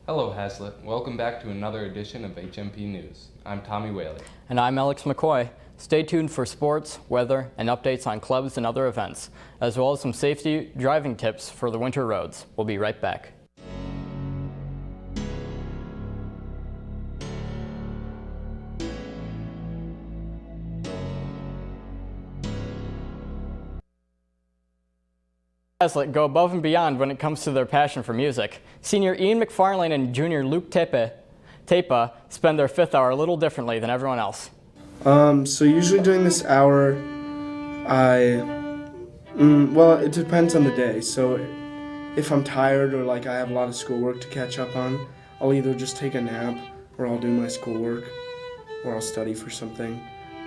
Hello, Hazlitt. Welcome back to another edition of HMP News. I'm Tommy Whaley. And I'm Alex McCoy. Stay tuned for sports, weather, and updates on clubs and other events, as well as some safety driving tips for the winter roads. We'll be right back. Hazlitt go above and beyond when it comes to their passion for music. Senior Ian McFarlane and junior Luke Tepa spend their fifth hour a little differently than everyone else. So usually during this hour, well, it depends on the day. So if I'm tired or like I have a lot of schoolwork to catch up on, I'll either just take a nap or I'll do my schoolwork or I'll study for something.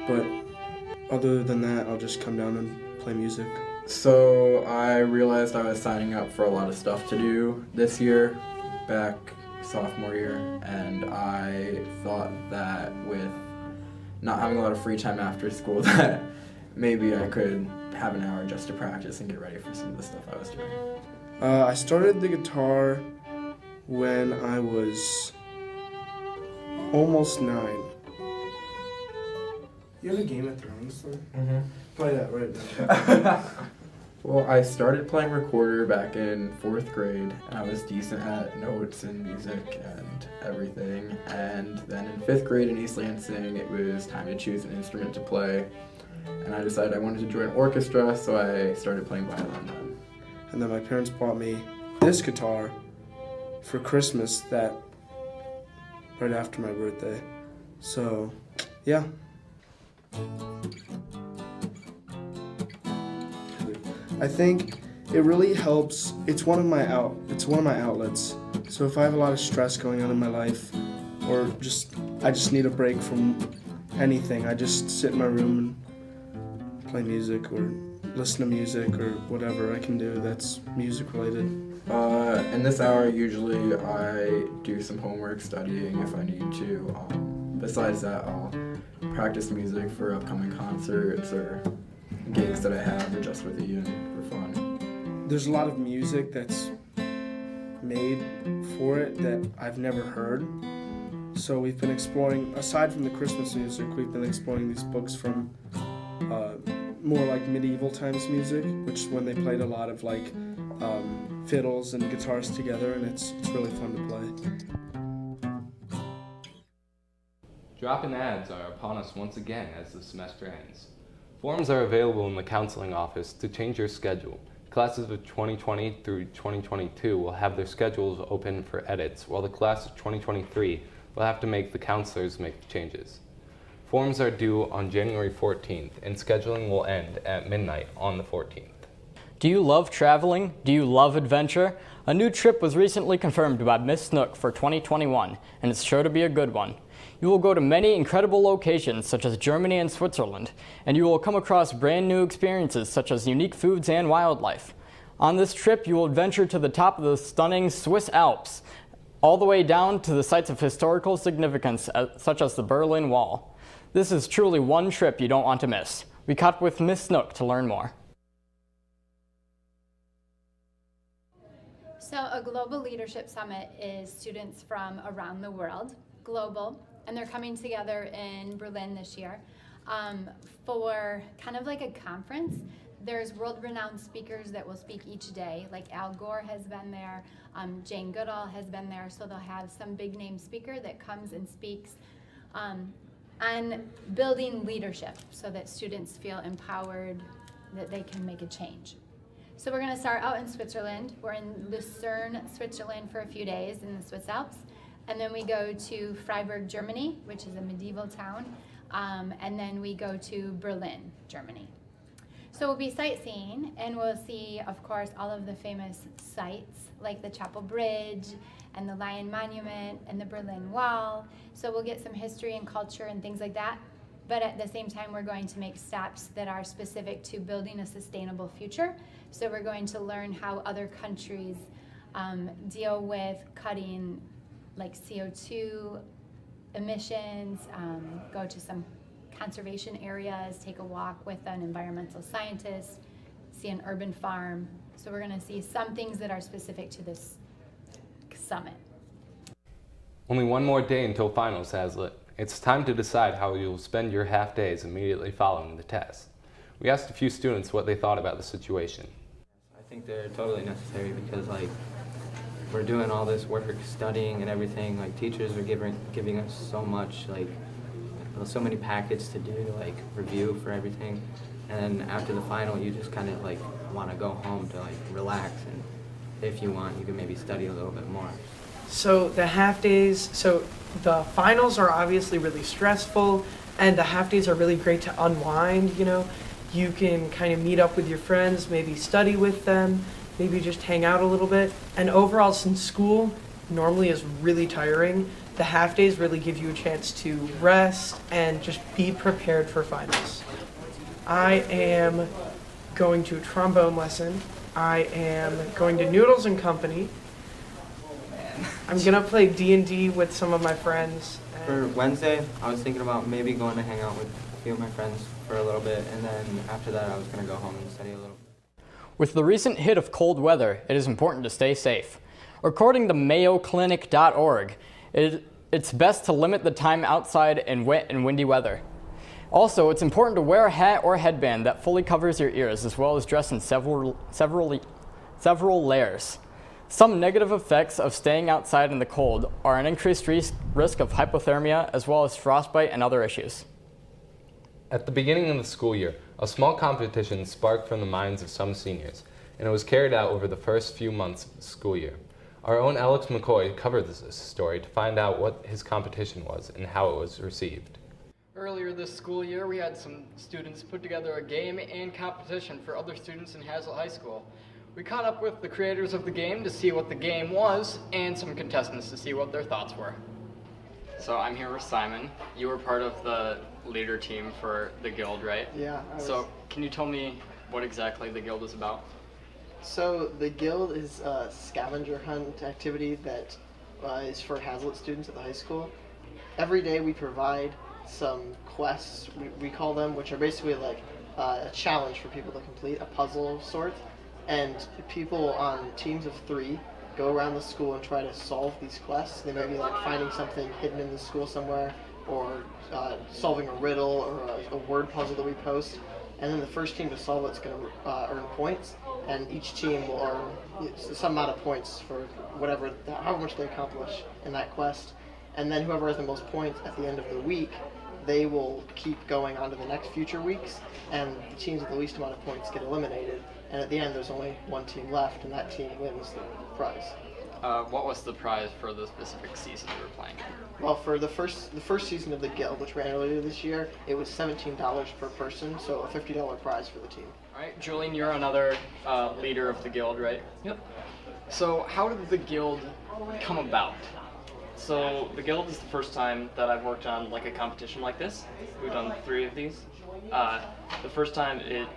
But other than that, I'll just come down and play music. So I realized I was signing up for a lot of stuff to do this year, back sophomore year, and I thought that with not having a lot of free time after school that maybe I could have an hour just to practice and get ready for some of the stuff I was doing. I started the guitar when I was almost 9. You have a Game of Thrones though? Mm-hmm. Play that right now. Well, I started playing recorder back in 4th grade, and I was decent at notes and music and everything. And then in 5th grade in East Lansing, it was time to choose an instrument to play. And I decided I wanted to join an orchestra, so I started playing violin then. And then my parents bought me this guitar for Christmas that right after my birthday. So, yeah. I think it really helps. It's one of my outlets. So if I have a lot of stress going on in my life, or I just need a break from anything, I just sit in my room and play music or listen to music or whatever I can do that's music related. In this hour, usually I do some homework, studying if I need to. Besides that, I'll practice music for upcoming concerts or gigs that I have, or just with Ian for fun. There's a lot of music that's made for it that I've never heard. So we've been exploring, aside from the Christmas music, we've been exploring these books from more like medieval times music, which when they played a lot of like fiddles and guitars together, and it's really fun to play. Drop-in ads are upon us once again as the semester ends. Forms are available in the counseling office to change your schedule. Classes of 2020 through 2022 will have their schedules open for edits, while the class of 2023 will have to make the counselors make the changes. Forms are due on January 14th, and scheduling will end at midnight on the 14th. Do you love traveling? Do you love adventure? A new trip was recently confirmed by Miss Snook for 2021, and it's sure to be a good one. You will go to many incredible locations such as Germany and Switzerland, and you will come across brand new experiences such as unique foods and wildlife. On this trip, you will adventure to the top of the stunning Swiss Alps, all the way down to the sites of historical significance such as the Berlin Wall. This is truly one trip you don't want to miss. We caught up with Miss Snook to learn more. So a Global Leadership Summit is students from around the world, global, and they're coming together in Berlin this year for kind of like a conference. There's world-renowned speakers that will speak each day, like Al Gore has been there, Jane Goodall has been there, so they'll have some big-name speaker that comes and speaks on building leadership so that students feel empowered that they can make a change. So we're going to start out in Switzerland. We're in Lucerne, Switzerland for a few days in the Swiss Alps. And then we go to Freiburg, Germany, which is a medieval town. And then we go to Berlin, Germany. So we'll be sightseeing, and we'll see, of course, all of the famous sites, like the Chapel Bridge, and the Lion Monument, and the Berlin Wall. So we'll get some history and culture and things like that. But at the same time, we're going to make stops that are specific to building a sustainable future. So we're going to learn how other countries deal with cutting like CO2 emissions, go to some conservation areas, take a walk with an environmental scientist, see an urban farm. So we're going to see some things that are specific to this summit. Only one more day until finals, Hazlitt. It's time to decide how you'll spend your half days immediately following the test. We asked a few students what they thought about the situation. I think they're totally necessary because we're doing all this work, studying and everything. Teachers are giving us so much, so many packets to do, review for everything. And then after the final, you just kind of want to go home to relax, and if you want, you can maybe study a little bit more. So the half days, so the finals are obviously really stressful, and the half days are really great to unwind, You can kind of meet up with your friends, maybe study with them, maybe just hang out a little bit. And overall, since school normally is really tiring, the half days really give you a chance to rest and just be prepared for finals. I am going to a trombone lesson. I am going to Noodles and Company. I'm gonna play D&D with some of my friends. For Wednesday, I was thinking about maybe going to hang out with a few of my friends for a little bit, and then after that I was going to go home and study a little. With the recent hit of cold weather, it is important to stay safe. According to mayoclinic.org, it's best to limit the time outside in wet and windy weather. Also, it's important to wear a hat or headband that fully covers your ears, as well as dress in several layers. Some negative effects of staying outside in the cold are an increased risk of hypothermia, as well as frostbite and other issues. At the beginning of the school year, a small competition sparked from the minds of some seniors, and it was carried out over the first few months of the school year. Our own Alex McCoy covered this story to find out what his competition was and how it was received. Earlier this school year, we had some students put together a game and competition for other students in Hazlitt High School. We caught up with the creators of the game to see what the game was, and some contestants to see what their thoughts were. So I'm here with Simon. You were part of the leader team for the Guild, right? Yeah. So can you tell me what exactly the Guild is about? So the Guild is a scavenger hunt activity that is for Hazlitt students at the high school. Every day we provide some quests, we call them, which are basically a challenge for people to complete, a puzzle of sorts. And people on teams of 3 go around the school and try to solve these quests. They might be finding something hidden in the school somewhere, or solving a riddle or a word puzzle that we post. And then the first team to solve it's going to earn points, and each team will earn some amount of points for however much they accomplish in that quest. And then whoever has the most points at the end of the week, they will keep going on to the next future weeks, and the teams with the least amount of points get eliminated. And at the end, there's only one team left, and that team wins the prize. What was the prize for the specific season you were playing? Well, for the first season of the Guild, which ran earlier this year, it was $17 per person, so a $50 prize for the team. All right, Julian, you're another leader of the Guild, right? Yep. So how did the Guild come about? So the Guild is the first time that I've worked on a competition like this. We've done 3 of these. The first time it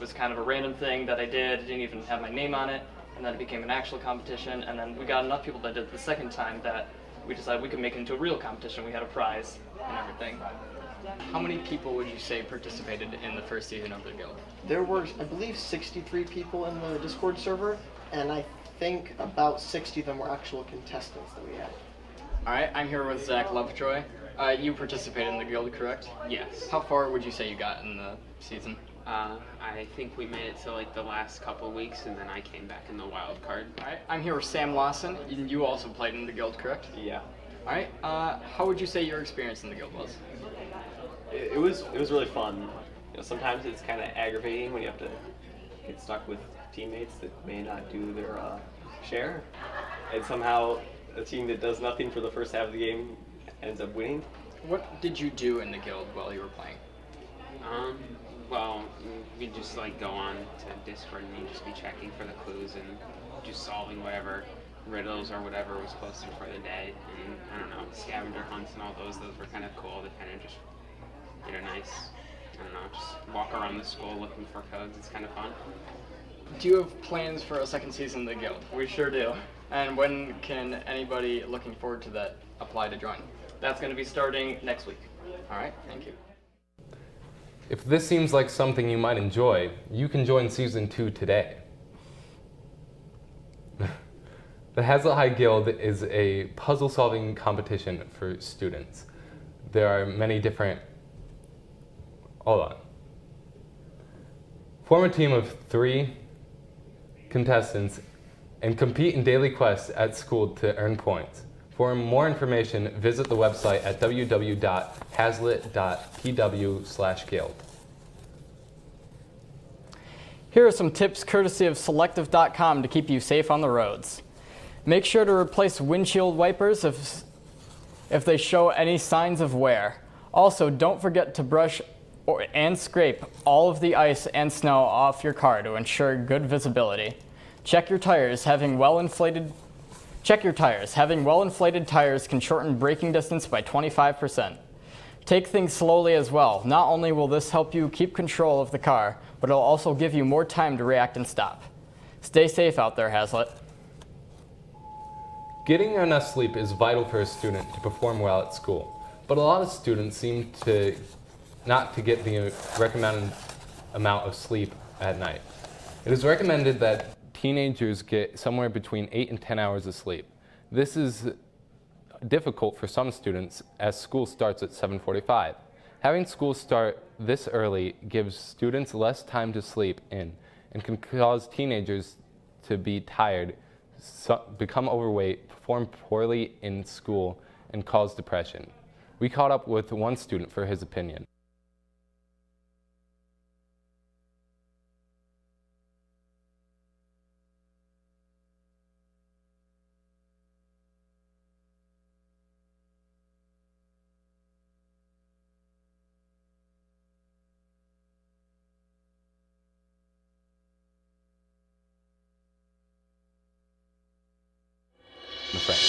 was kind of a random thing that I did. It didn't even have my name on it, and then it became an actual competition, and then we got enough people that did it the second time that we decided we could make it into a real competition. We had a prize and everything. How many people would you say participated in the first season of the Guild? There were, I believe, 63 people in the Discord server, and I think about 60 of them were actual contestants that we had. All right, I'm here with Zach Lovejoy. You participated in the Guild, correct? Yes. How far would you say you got in the season? I think we made it to the last couple weeks, and then I came back in the wild card. All right, I'm here with Sam Lawson. You also played in the Guild, correct? Yeah. All right, how would you say your experience in the Guild was? It was really fun. Sometimes it's kind of aggravating when you have to get stuck with teammates that may not do their share, and somehow a team that does nothing for the first half of the game ends up winning. What did you do in the Guild while you were playing? Well, we'd just go on to Discord and you'd just be checking for the clues and just solving whatever riddles or whatever was posted for the day. And I don't know, scavenger hunts and all those were kind of cool to kind of just get a nice, I don't know, just walk around the school looking for codes. It's kind of fun. Do you have plans for a second season of the Guild? We sure do. And when can anybody looking forward to that apply to join? That's going to be starting next week. All right, thank you. If this seems like something you might enjoy, you can join Season 2 today. The Hazlitt High Guild is a puzzle-solving competition for students. There are many different... Hold on. Form a team of 3 contestants and compete in daily quests at school to earn points. For more information, visit the website at www.hazlitt.pw/guild. Here are some tips courtesy of selective.com to keep you safe on the roads. Make sure to replace windshield wipers if they show any signs of wear. Also, don't forget to brush and scrape all of the ice and snow off your car to ensure good visibility. Check your tires. Having well-inflated tires can shorten braking distance by 25%. Take things slowly as well. Not only will this help you keep control of the car, but it'll also give you more time to react and stop. Stay safe out there, Hazlitt. Getting enough sleep is vital for a student to perform well at school, but a lot of students seem to not to get the recommended amount of sleep at night. It is recommended that teenagers get somewhere between 8 and 10 hours of sleep. This is difficult for some students as school starts at 7:45. Having school start this early gives students less time to sleep in and can cause teenagers to be tired, become overweight, perform poorly in school, and cause depression. We caught up with one student for his opinion. My friend.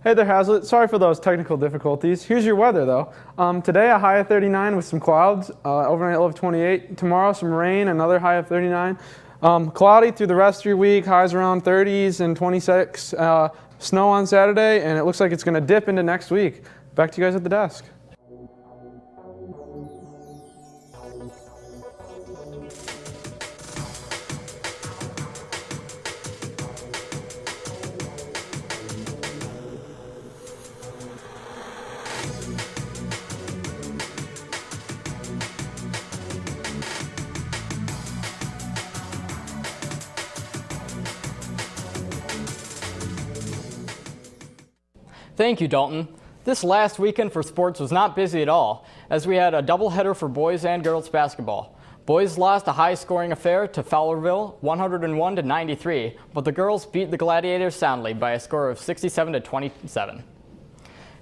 Hey there, Hazlitt. Sorry for those technical difficulties. Here's your weather, though. Today, a high of 39 with some clouds, overnight low of 28. Tomorrow, some rain, another high of 39. Cloudy through the rest of your week, highs around 30s and 26. Snow on Saturday, and it looks like it's going to dip into next week. Back to you guys at the desk. Thank you, Dalton. This last weekend for sports was not busy at all, as we had a doubleheader for boys and girls basketball. Boys lost a high-scoring affair to Fowlerville, 101-93, but the girls beat the Gladiators soundly by a score of 67-27.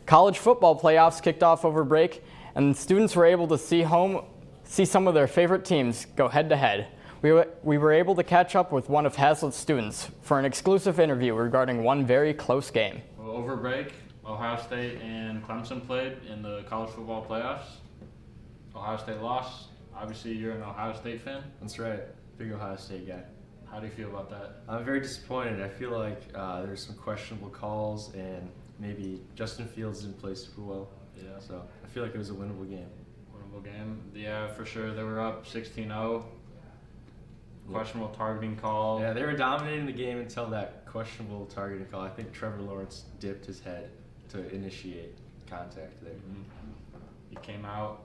College football playoffs kicked off over break, and students were able to see some of their favorite teams go head-to-head. We were able to catch up with one of Hazlitt's students for an exclusive interview regarding one very close game. Well, over break, Ohio State and Clemson played in the college football playoffs. Ohio State lost. Obviously, you're an Ohio State fan. That's right. Big Ohio State guy. How do you feel about that? I'm very disappointed. I feel like there's some questionable calls and maybe Justin Fields didn't play super well. Yeah. So I feel like it was a winnable game. Winnable game. Yeah, for sure. They were up 16-0. Questionable targeting call. Yeah, they were dominating the game until that questionable targeting call. I think Trevor Lawrence dipped his head to initiate contact there. Mm-hmm. He came out.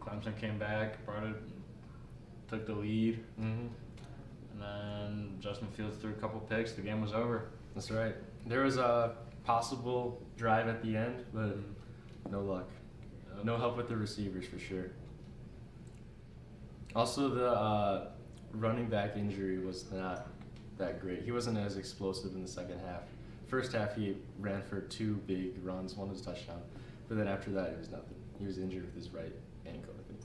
Clemson came back, took the lead, Mm-hmm. and then Justin Fields threw a couple picks. The game was over. That's right. There was a possible drive at the end, but no luck. No help with the receivers for sure. Also, the running back injury was not that great. He wasn't as explosive in the second half. First half, he ran for 2 big runs. One was a touchdown. But then after that, it was nothing. He was injured with his right ankle, I think.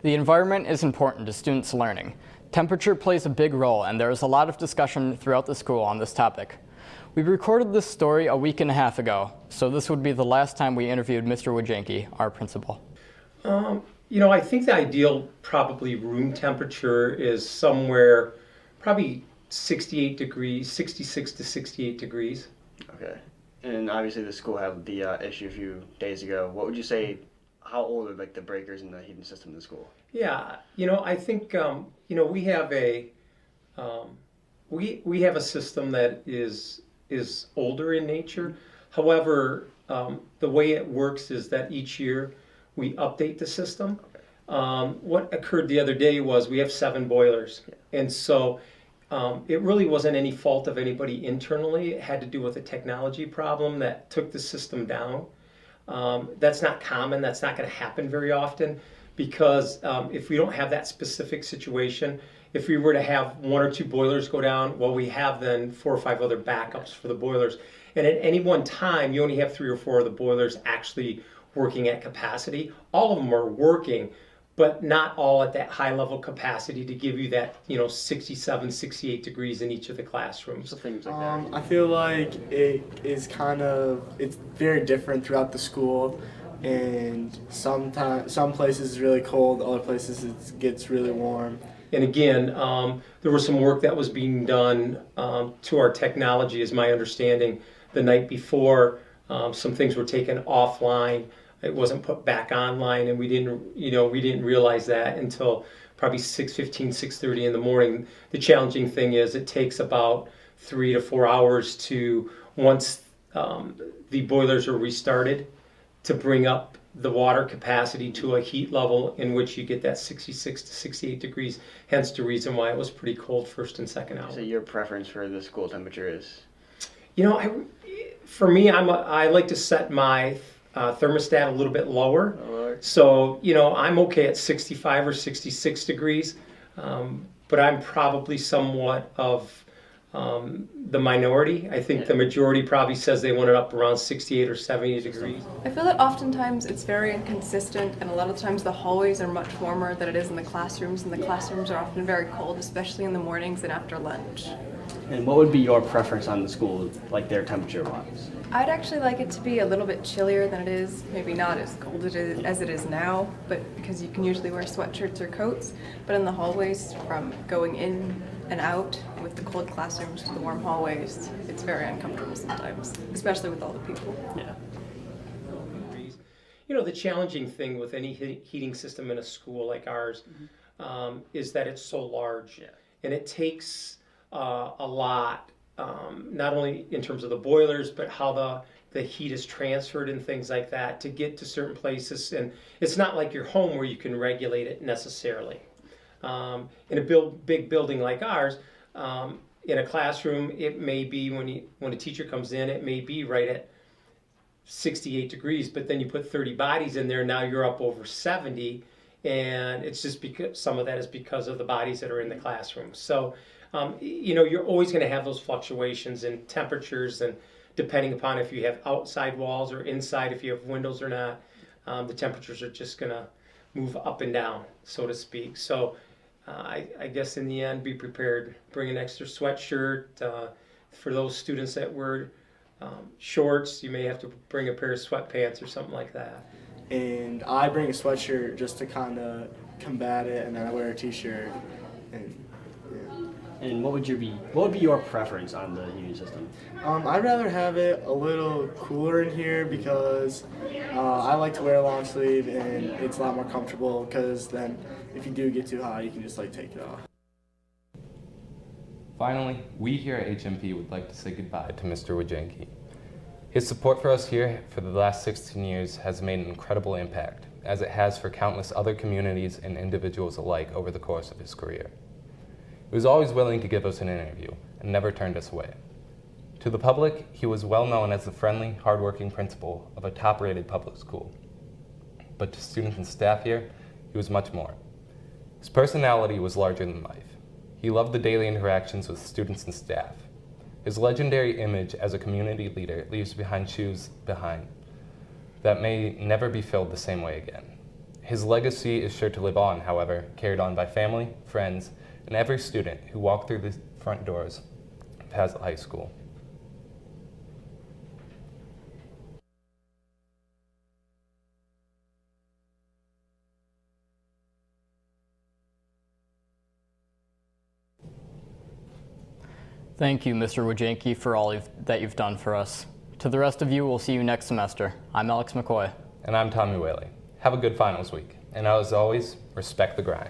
The environment is important to students' learning. Temperature plays a big role, and there is a lot of discussion throughout the school on this topic. We recorded this story a week and a half ago, so this would be the last time we interviewed Mr. Wojcinki, our principal. I think the ideal probably room temperature is somewhere probably 68 degrees, 66 to 68 degrees. Okay. And obviously the school had the issue a few days ago. What would you say, how old are like the breakers in the heating system in the school? Yeah, I think, we have we have a system that is older in nature. However, the way it works is that each year we update the system. What occurred the other day was we have 7 boilers. And so it really wasn't any fault of anybody internally. It had to do with a technology problem that took the system down. That's not common. That's not going to happen very often because if we don't have that specific situation, if we were to have 1 or 2 boilers go down, well, we have then 4 or 5 other backups for the boilers. And at any one time, you only have 3 or 4 of the boilers actually working at capacity. All of them are working, but not all at that high level capacity to give you that, 67, 68 degrees in each of the classrooms. So things like that. I feel like it's very different throughout the school, and sometimes some places it's really cold, other places it gets really warm. And again, there was some work that was being done to our technology, is my understanding, the night before. Some things were taken offline. It wasn't put back online, and we didn't realize that until probably 6:15, 6:30 in the morning. The challenging thing is it takes about 3 to 4 hours to, once the boilers are restarted, to bring up the water capacity to a heat level in which you get that 66 to 68 degrees, hence the reason why it was pretty cold first and second hour. So your preference for the school temperature is? For me, I like to set my thermostat a little bit lower. So, I'm okay at 65 or 66 degrees, but I'm probably somewhat of the minority. I think the majority probably says they want it up around 68 or 70 degrees. I feel that oftentimes it's very inconsistent, and a lot of times the hallways are much warmer than it is in the classrooms, and the classrooms are often very cold, especially in the mornings and after lunch. And what would be your preference on the school, like their temperature wise? I'd actually like it to be a little bit chillier than it is, maybe not as cold as it is now, but because you can usually wear sweatshirts or coats, but in the hallways from going in and out with the cold classrooms to the warm hallways, it's very uncomfortable sometimes, especially with all the people. Yeah. The challenging thing with any heating system in a school like ours is that it's so large, and it takes a lot, not only in terms of the boilers, but how the heat is transferred and things like that to get to certain places. And it's not like your home where you can regulate it necessarily. In a big building like ours, in a classroom, it may be when a teacher comes in, it may be right at 68 degrees, but then you put 30 bodies in there, now you're up over 70, and it's just because some of that is because of the bodies that are in the classroom. So, you're always going to have those fluctuations in temperatures, and depending upon if you have outside walls or inside, if you have windows or not, the temperatures are just going to move up and down, so to speak. So I guess in the end, be prepared. Bring an extra sweatshirt. For those students that wear shorts, you may have to bring a pair of sweatpants or something like that. And I bring a sweatshirt just to kind of combat it, and then I wear a t-shirt. And what would be your preference on the heating system? I'd rather have it a little cooler in here because I like to wear a long sleeve, and it's a lot more comfortable because then if you do get too hot, you can just take it off. Finally, we here at HMP would like to say goodbye to Mr. Wojcinki. His support for us here for the last 16 years has made an incredible impact, as it has for countless other communities and individuals alike over the course of his career. He was always willing to give us an interview and never turned us away. To the public, he was well known as the friendly, hardworking principal of a top-rated public school. But to students and staff here, he was much more. His personality was larger than life. He loved the daily interactions with students and staff. His legendary image as a community leader leaves behind shoes that may never be filled the same way again. His legacy is sure to live on, however, carried on by family, friends, and every student who walked through the front doors of Hazlitt High School. Thank you, Mr. Wojcinski, for all that you've done for us. To the rest of you, we'll see you next semester. I'm Alex McCoy. And I'm Tommy Whaley. Have a good finals week. And as always, respect the grind.